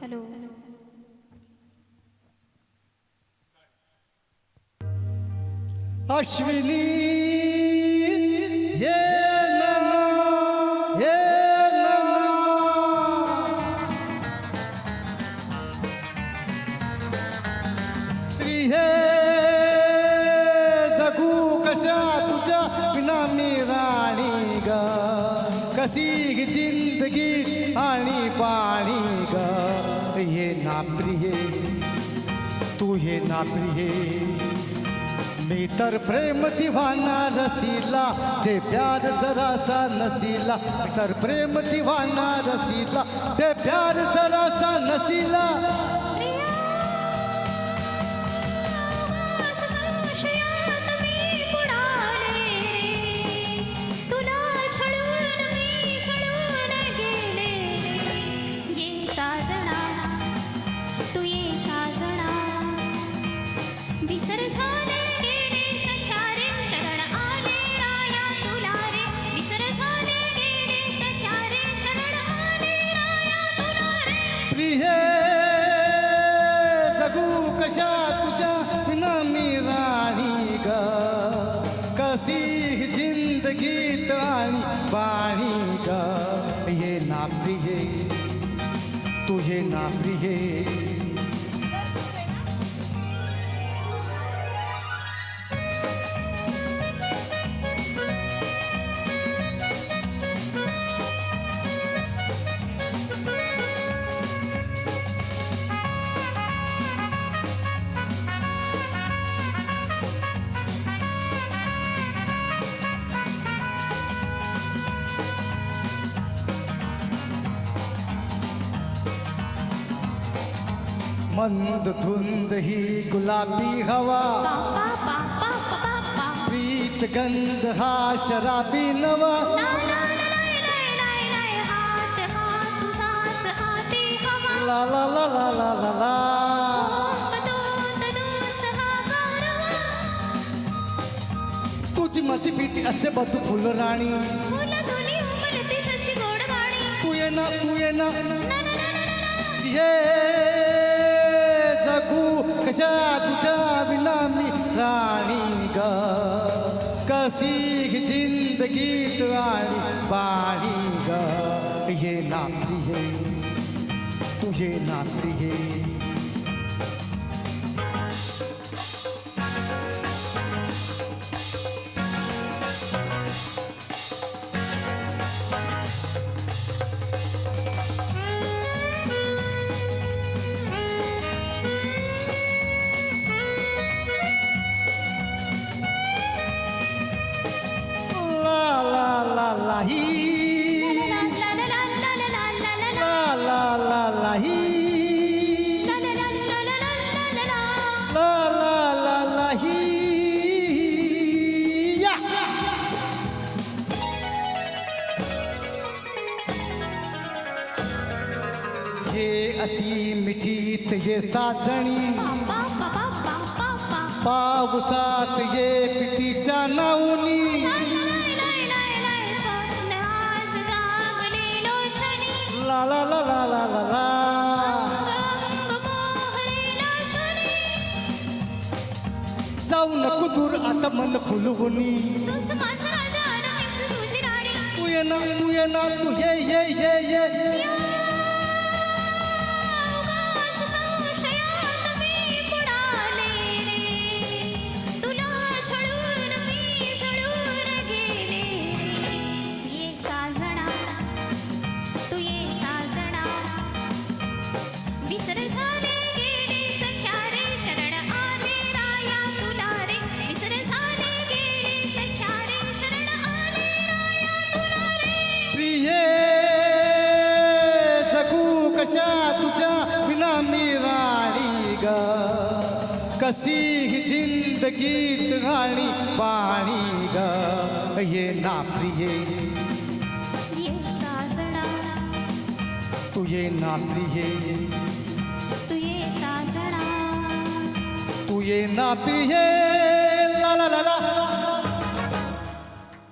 Hello Ashwini ये नैना, ये नैना। जगू कशा तुझ्या विना मी राणी ग, कशी ही जिंदगी आणि पाणी ग। ये ना प्रिये तू ये ना प्रिये, मी तर प्रेम दिवाना रसीला, ते प्यार जरासा नसीला। तर प्रेम दिवाना रसीला, ते प्यार जरासा नसीला। जगू कशा तुझ्या विना मी राणी ग, कशी जिंदगीत आणि बाणी ग। ये ना प्रिये तू ये ना प्रिये। मंद धुंद ही गुलाबी हवा, प्रीत गंध हा शराबी नवा। ला ला ला ला ला ला ला, तुझी माझी भीती असे बाजू फुल राणी। तू ये ना तू ये ना ये जगू कशा तुझ्या विना मी राणी ग, कशी जिंदगीत आणि पाणी ग। ये ना प्रिये तू ये ना प्रिये। ला ही ला ला ला ला ही ला ला ला ला ही या। ये अशी मिठीत ये साजणी, पावसात ये पितीच्या नाऊनी। ला ला ला ला ला ला ला, जाऊ नको दूर आता मन फुलवणी। तू ये ना तू ये ना तू ये ये ये ये। कशा तुझ्या विना मी राणी ग, कशी जिंदगीत आणि पाणी ग। ये ना प्रिये ये साजना, तू ये ना प्रिये तू ये साजना, तू ये ना प्रिये।